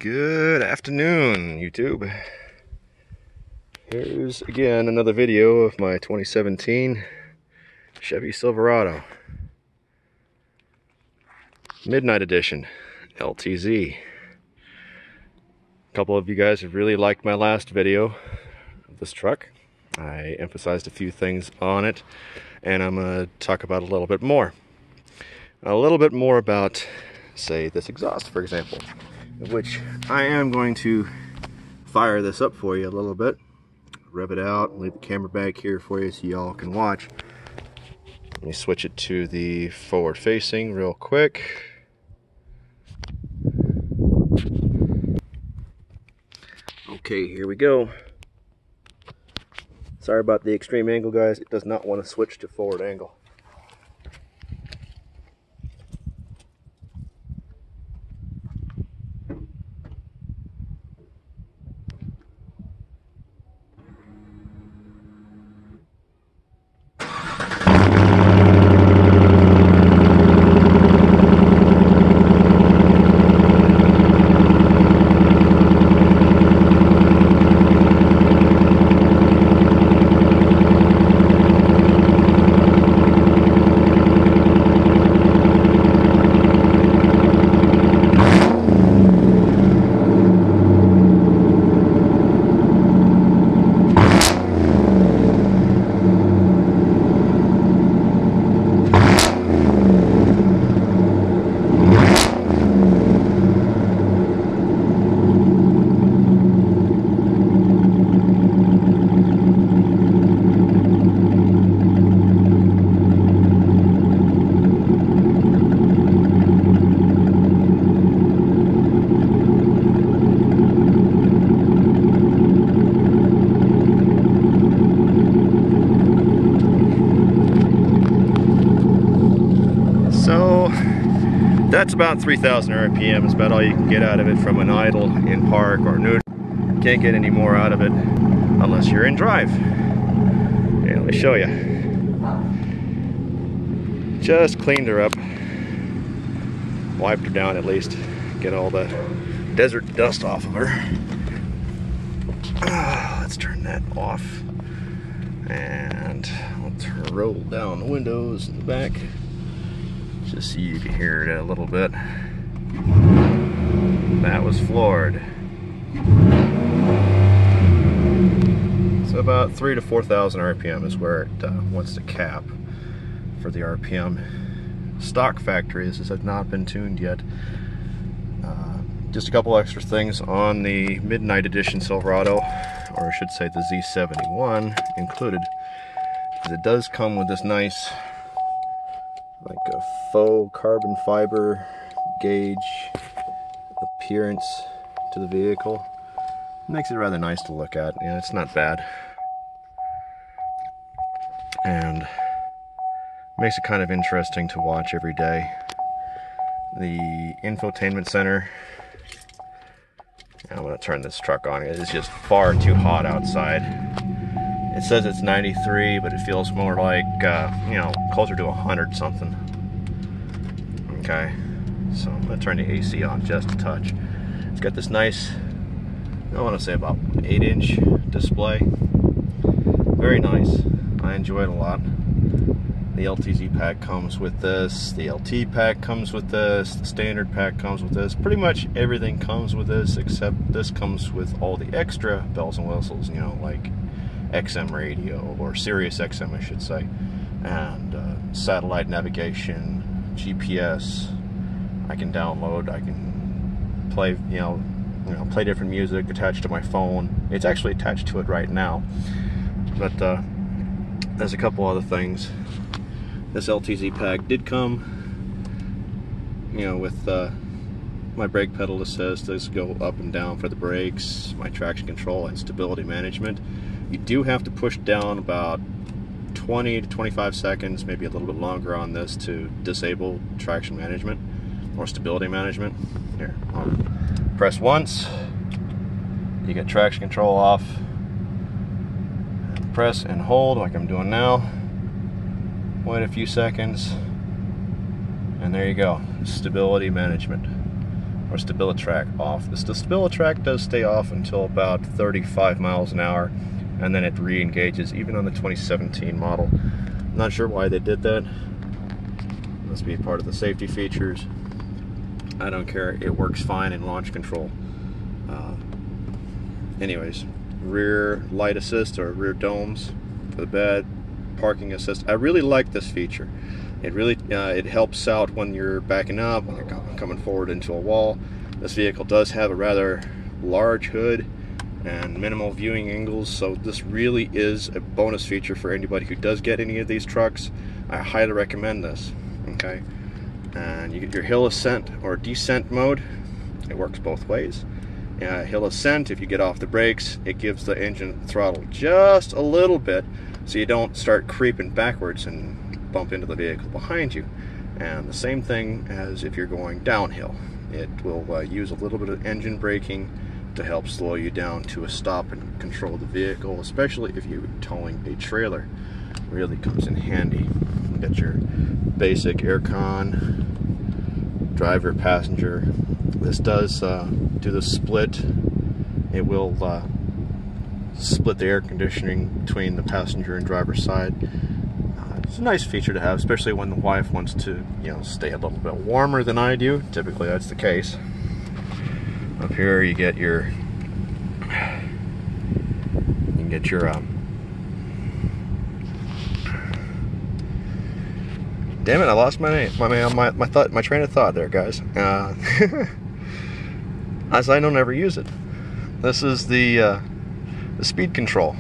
Good afternoon, YouTube. Here's again another video of my 2017 Chevy Silverado Midnight Edition LTZ. A couple of you guys have really liked my last video of this truck. I emphasized a few things on it, and I'm going to talk about a little bit more. A little bit more about, say, this exhaust, for example, which I am going to fire this up for you a little bit, rev it out, leave the camera back here for you so y'all can watch. Let me switch it to the forward facing real quick. Okay, here we go. Sorry about the extreme angle, guys. It does not want to switch to forward angle. That's about 3,000 RPM. It's about all you can get out of it from an idle, in park, or neutral. Can't get any more out of it unless you're in drive. Yeah, let me show you. Just cleaned her up. Wiped her down at least. Get all the desert dust off of her. Let's turn that off. And let's roll down the windows in the back, just so you can hear it a little bit. That was floored. So about 3,000 to 4,000 RPM is where it wants to cap for the RPM. Stock factories have not been tuned yet. Just a couple extra things on the Midnight Edition Silverado, or I should say the Z71 included, because it does come with this nice, like a faux carbon fiber gauge appearance to the vehicle. Makes it rather nice to look at. Yeah, it's not bad. And makes it kind of interesting to watch every day. The infotainment center. I'm going to turn this truck on. It is just far too hot outside. It says it's 93, but it feels more like, you know, closer to 100 something. Okay, so I'm going to turn the AC on just a touch. It's got this nice, I want to say about 8-inch display. Very nice. I enjoy it a lot. The LTZ pack comes with this. The LT pack comes with this. The standard pack comes with this. Pretty much everything comes with this, except this comes with all the extra bells and whistles, you know, like XM radio, or Sirius XM I should say, and satellite navigation, GPS. I can download, I can play, you know, play different music attached to my phone. It's actually attached to it right now, but there's a couple other things. This LTZ pack did come, you know, with my brake pedal assist. Does go up and down for the brakes, my traction control, and stability management. You do have to push down about 20 to 25 seconds, maybe a little bit longer on this, to disable traction management or stability management. Here, I'll press once, you get traction control off. Press and hold like I'm doing now. Wait a few seconds, and there you go. Stability management. or StabiliTrak off. The StabiliTrak does stay off until about 35 miles an hour, and then it re-engages even on the 2017 model. I'm not sure why they did that. Must be part of the safety features. I don't care, it works fine in launch control. Anyways, rear light assist or rear domes for the bed, parking assist. I really like this feature. It really it helps out when you're backing up, when you're coming forward into a wall. This vehicle does have a rather large hood and minimal viewing angles, so this really is a bonus feature for anybody who does get any of these trucks. I highly recommend this. Okay, and you get your hill ascent or descent mode. It works both ways. Hill ascent, if you get off the brakes, it gives the engine throttle just a little bit so you don't start creeping backwards and bump into the vehicle behind you. And the same thing as if you're going downhill. It will use a little bit of engine braking to help slow you down to a stop and control the vehicle, especially if you're towing a trailer. It really comes in handy. You got your basic aircon, driver, passenger. This does do the split. It will split the air conditioning between the passenger and driver side. It's a nice feature to have, especially when the wife wants to, stay a little bit warmer than I do. Typically, that's the case. Up here, you get your, damn it! I lost my train of thought there, guys. As I don't ever use it. This is the speed control.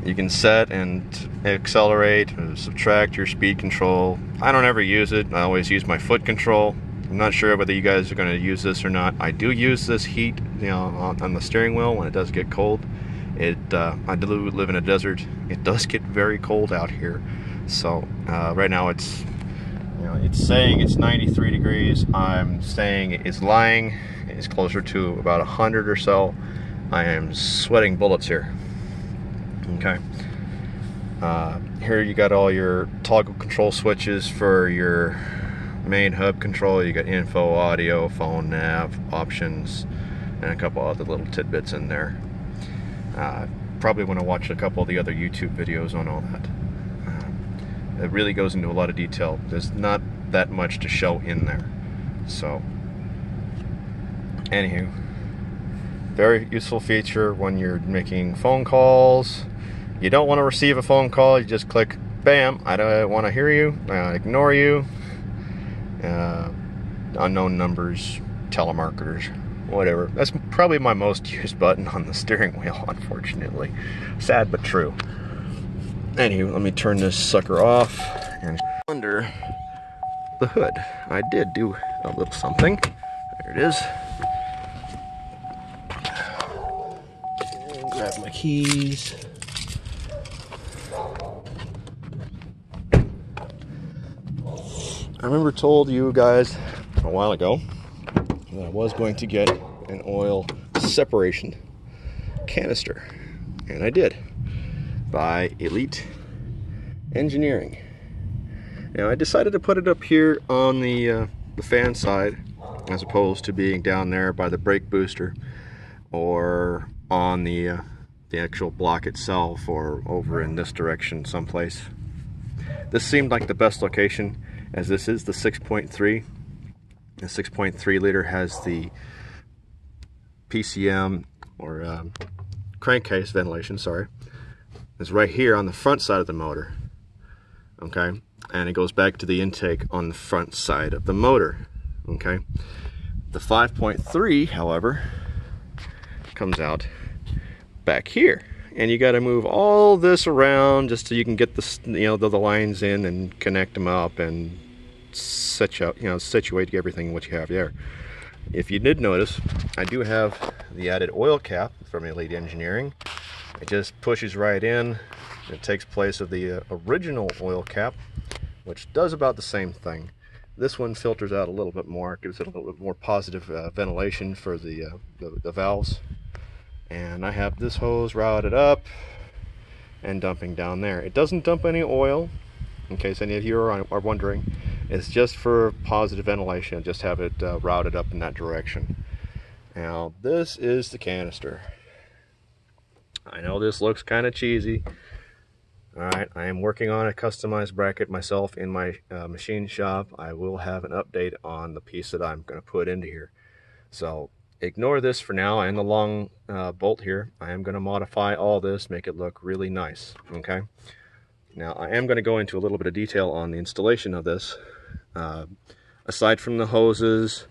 You can set and accelerate or subtract your speed control. I don't ever use it. I always use my foot control. I'm not sure whether you guys are going to use this or not. I do use this heat, on the steering wheel when it does get cold. I do live in a desert. It does get very cold out here. So right now it's saying it's 93 degrees. I'm saying it's lying. It's closer to about 100 or so. I am sweating bullets here. Okay. Here you got all your toggle control switches for your main hub control. You got info, audio, phone, nav, options, and a couple other little tidbits in there. Probably want to watch a couple of the other YouTube videos on all that. It really goes into a lot of detail. There's not that much to show in there. So, anywho, very useful feature when you're making phone calls. You don't want to receive a phone call, you just click, bam, I don't want to hear you, ignore you, unknown numbers, telemarketers, whatever. That's probably my most used button on the steering wheel, unfortunately. Sad but true. Anywho, let me turn this sucker off and under the hood. I did do a little something. There it is. And grab my keys. I remember told you guys a while ago that I was going to get an oil separation canister, and I did, by Elite Engineering. Now I decided to put it up here on the fan side as opposed to being down there by the brake booster or on the actual block itself or over in this direction someplace. This seemed like the best location, as this is the 6.3. The 6.3 liter has the PCM or crankcase ventilation, sorry. It's right here on the front side of the motor. Okay, and it goes back to the intake on the front side of the motor. Okay, the 5.3, however, comes out back here, and you got to move all this around just so you can get the lines in and connect them up and situate everything what you have there. If you did notice, I do have the added oil cap from Elite Engineering. It just pushes right in. It takes place of the original oil cap, which does about the same thing. This one filters out a little bit more, gives it a little bit more positive ventilation for the valves. And I have this hose routed up and dumping down there. It doesn't dump any oil, in case any of you are wondering. It's just for positive ventilation, just have it routed up in that direction. Now this is the canister. I know this looks kind of cheesy. Alright, I am working on a customized bracket myself in my machine shop. I will have an update on the piece that I'm going to put into here. So ignore this for now and the long bolt here. I am going to modify all this, make it look really nice. Okay. Now I am going to go into a little bit of detail on the installation of this. Aside from the hoses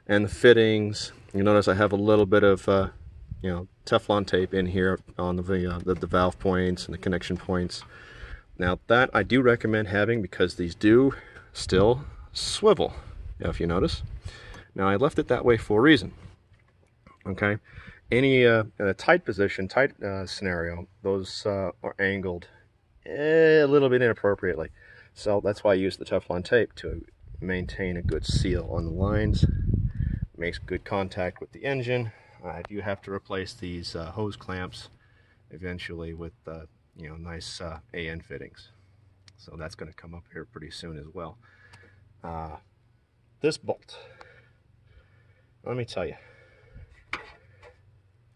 and the fittings, you notice I have a little bit of Teflon tape in here on the valve points and the connection points. Now that I do recommend having, because these do still swivel, if you notice. Now I left it that way for a reason. Okay, in a tight position, tight scenario, those are angled a little bit inappropriately. So that's why I use the Teflon tape to maintain a good seal on the lines. Makes good contact with the engine. I do have to replace these hose clamps eventually with nice AN fittings. So that's going to come up here pretty soon as well. This bolt, let me tell you,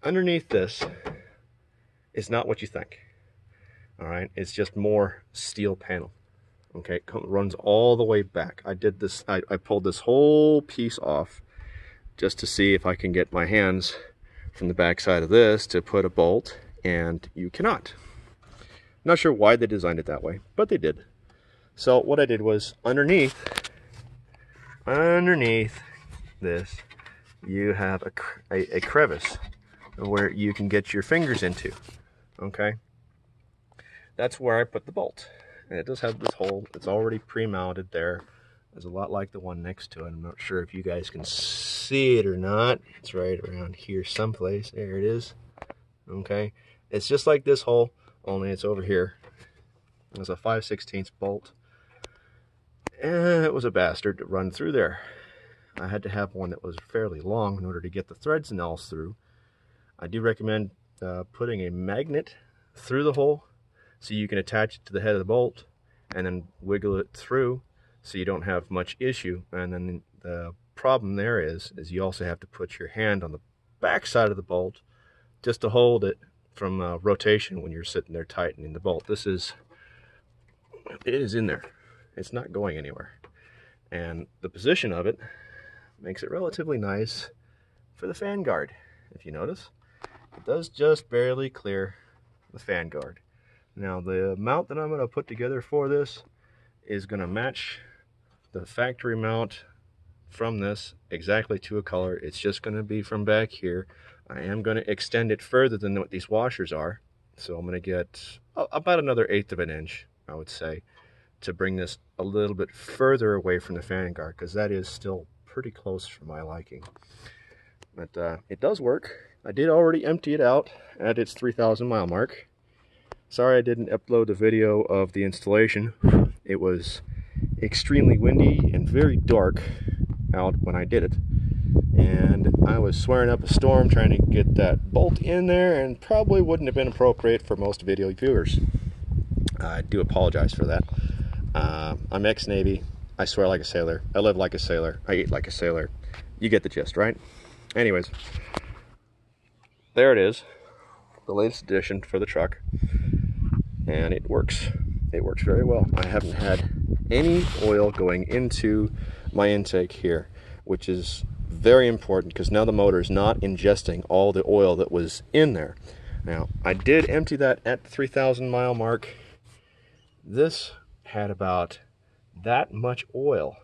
underneath this is not what you think. All right, it's just more steel panel. Okay, it runs all the way back. I did this. I pulled this whole piece off just to see if I can get my hands from the back side of this to put a bolt, and you cannot. I'm not sure why they designed it that way, but they did. So what I did was underneath this, you have a crevice where you can get your fingers into. Okay, that's where I put the bolt, and it does have this hole. It's already pre-mounted there. It's a lot like the one next to it. I'm not sure if you guys can see it or not. It's right around here someplace. There it is. Okay, it's just like this hole, only it's over here. It's a 5/16 bolt, and it was a bastard to run through there. I had to have one that was fairly long in order to get the threads and nails through. I do recommend putting a magnet through the hole so you can attach it to the head of the bolt and then wiggle it through so you don't have much issue. And then the problem there is you also have to put your hand on the back side of the bolt just to hold it from rotation when you're sitting there tightening the bolt. It is in there. It's not going anywhere. And the position of it makes it relatively nice for the fan guard. If you notice, it does just barely clear the fan guard. Now the mount that I'm going to put together for this is going to match the factory mount from this exactly to a color. It's just going to be from back here. I am going to extend it further than what these washers are, so I'm going to get about another 1/8 of an inch, I would say, to bring this a little bit further away from the fan guard, because that is still pretty close for my liking. But it does work. I did already empty it out at its 3,000 mile mark. Sorry I didn't upload the video of the installation. It was extremely windy and very dark out when I did it, and I was swearing up a storm trying to get that bolt in there, and probably wouldn't have been appropriate for most video viewers. I do apologize for that. I'm ex-Navy. I swear like a sailor. I live like a sailor. I eat like a sailor. You get the gist, right? Anyways, there it is, the latest edition for the truck, and it works. It works very well. I haven't had any oil going into my intake here, which is very important because now the motor is not ingesting all the oil that was in there. Now, I did empty that at the 3,000 mile mark. This had about that much oil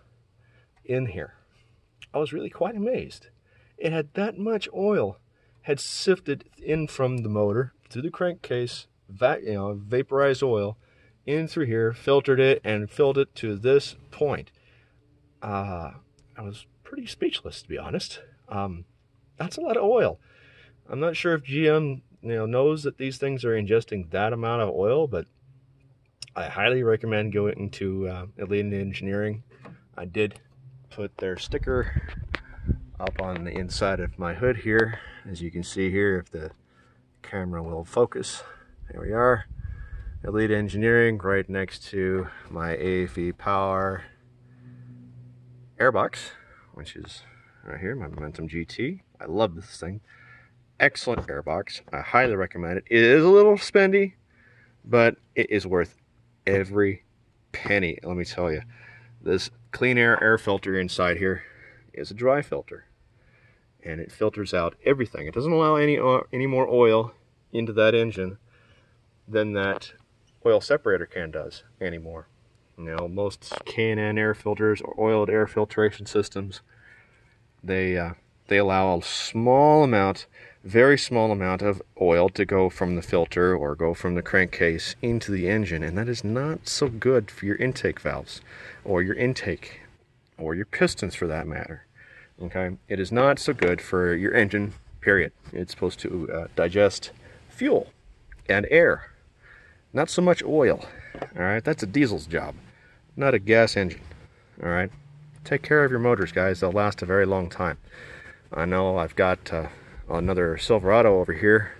in here. I was really quite amazed. It had that much oil had sifted in from the motor through the crankcase, vaporized oil in through here, filtered it, and filled it to this point. I was pretty speechless, to be honest. That's a lot of oil. I'm not sure if GM knows that these things are ingesting that amount of oil, but I highly recommend going to Elite Engineering. I did put their sticker up on the inside of my hood here, as you can see here, if the camera will focus. There we are, Elite Engineering, right next to my AFE power airbox, which is right here, my Momentum GT. I love this thing. Excellent airbox. I highly recommend it. It is a little spendy, but it is worth every penny. Let me tell you, this clean air filter inside here is a dry filter, and it filters out everything. It doesn't allow any more oil into that engine than that oil separator can does anymore. You know, most K&N air filters or oiled air filtration systems, they allow a small amount, very small amount of oil to go from the filter or go from the crankcase into the engine, and that is not so good for your intake valves or your intake or your pistons for that matter. Okay, it is not so good for your engine, period. It's supposed to digest fuel and air, not so much oil. All right, that's a diesel's job, not a gas engine. All right, take care of your motors, guys. They'll last a very long time. I know I've got another Silverado over here.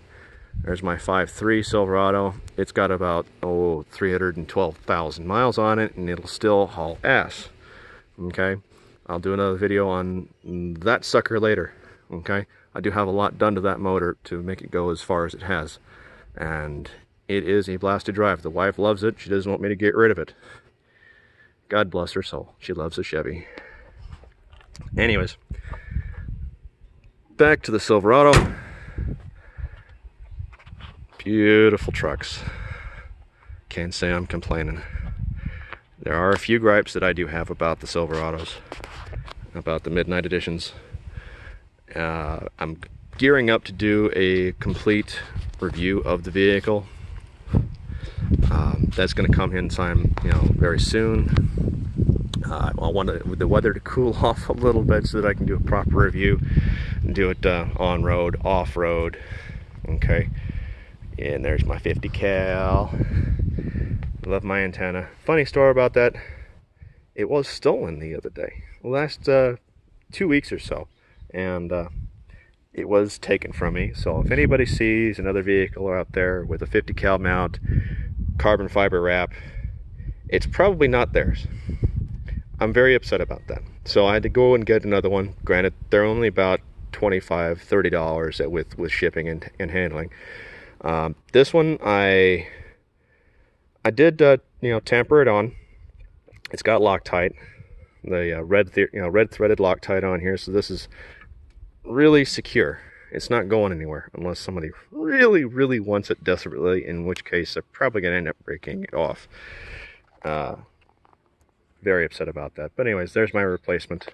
There's my 5.3 Silverado. It's got about 312,000 miles on it, and it'll still haul ass. Okay, I'll do another video on that sucker later. Okay, I do have a lot done to that motor to make it go as far as it has, and it is a blast to drive. The wife loves it. She doesn't want me to get rid of it. God bless her soul. She loves a Chevy. Anyways, back to the Silverado. Beautiful trucks. Can't say I'm complaining. There are a few gripes that I do have about the Silverados, about the Midnight editions. I'm gearing up to do a complete review of the vehicle. That's going to come in time, very soon. I want the weather to cool off a little bit so that I can do a proper review and do it on-road, off-road. Okay, and there's my 50 cal. Love my antenna. Funny story about that, it was stolen the other day, last 2 weeks or so, and it was taken from me. So if anybody sees another vehicle out there with a 50 cal mount, carbon fiber wrap, it's probably not theirs. I'm very upset about that. So I had to go and get another one. Granted, they're only about $25–30 with shipping and handling. This one I did tamper it on. It's got Loctite, the red threaded Loctite on here, so this is really secure. It's not going anywhere unless somebody really wants it desperately, in which case they're probably going to end up breaking it off. Very upset about that. But anyways, there's my replacement.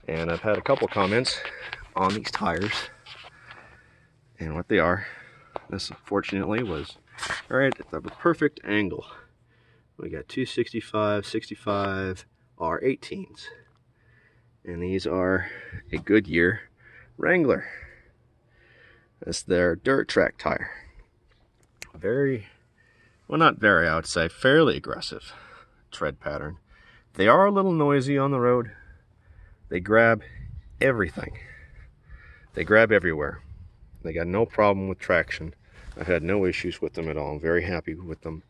And I've had a couple comments on these tires and what they are. This, fortunately, was right at the perfect angle. We got 265, 65 R18s. And these are a Goodyear Wrangler. That's their dirt track tire. Very, well, not very, I would say fairly aggressive tread pattern. They are a little noisy on the road. They grab everything. They grab everywhere. They got no problem with traction. I've had no issues with them at all. I'm very happy with them,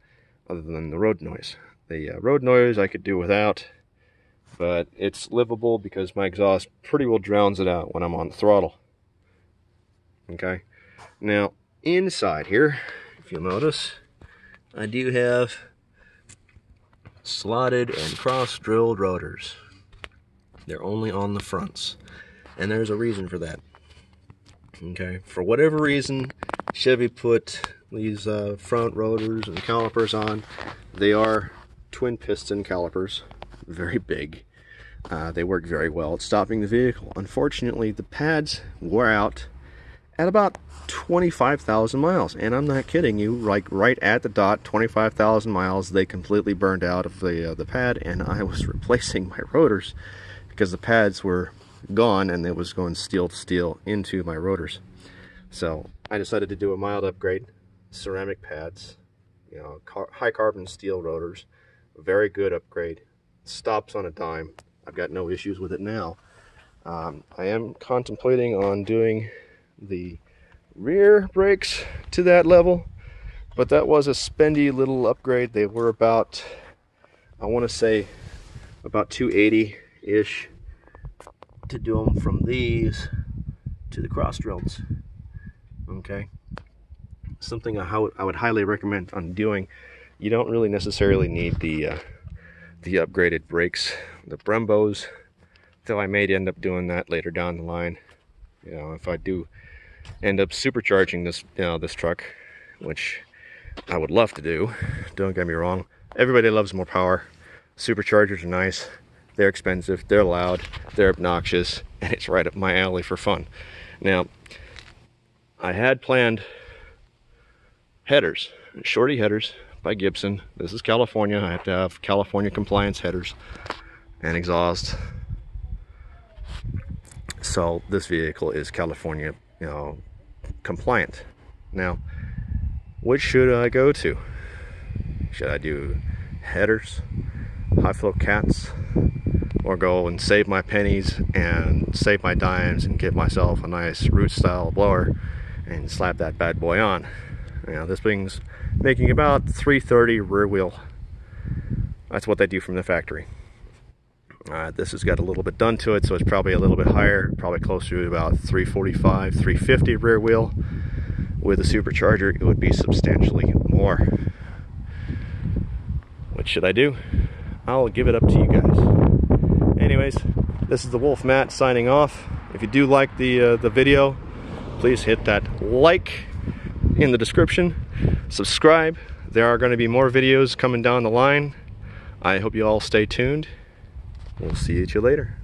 other than the road noise. The road noise I could do without, but it's livable because my exhaust pretty well drowns it out when I'm on the throttle. Okay, now inside here, if you'll notice, I do have slotted and cross-drilled rotors. They're only on the fronts, and there's a reason for that. Okay, for whatever reason, Chevy put these front rotors and calipers on. They are twin piston calipers, very big. They work very well at stopping the vehicle. Unfortunately, the pads wore out at about 25,000 miles, and I'm not kidding you, like right at the dot, 25,000 miles, they completely burned out of the pad, and I was replacing my rotors because the pads were gone and it was going steel to steel into my rotors. So I decided to do a mild upgrade. Ceramic pads, high carbon steel rotors, a very good upgrade. Stops on a dime. I've got no issues with it now. I am contemplating on doing the rear brakes to that level, but that was a spendy little upgrade. They were about, I want to say, about $280 ish to do them from these to the cross drilled. Okay, something I would highly recommend on doing. You don't really necessarily need the upgraded brakes, the Brembos, though I may end up doing that later down the line. You know, if I do end up supercharging this, this truck, which I would love to do. Don't get me wrong. Everybody loves more power. Superchargers are nice. They're expensive. They're loud. They're obnoxious, and it's right up my alley for fun. Now, I had planned headers, shorty headers by Gibson. This is California. I have to have California compliance headers and exhaust. So this vehicle is California, compliant. Now, which should I go to? Should I do headers, high flow cats, or go and save my pennies and save my dimes and get myself a nice root style blower and slap that bad boy on? This thing's making about 330 rear wheel. That's what they do from the factory. This has got a little bit done to it, so it's probably a little bit higher, probably closer to about 345, 350 rear wheel. With a supercharger, it would be substantially more. What should I do? I'll give it up to you guys. Anyways, this is the Wolf Matt signing off. If you do like the video, please hit that like in the description. Subscribe. There are going to be more videos coming down the line. I hope you all stay tuned. We'll see you later.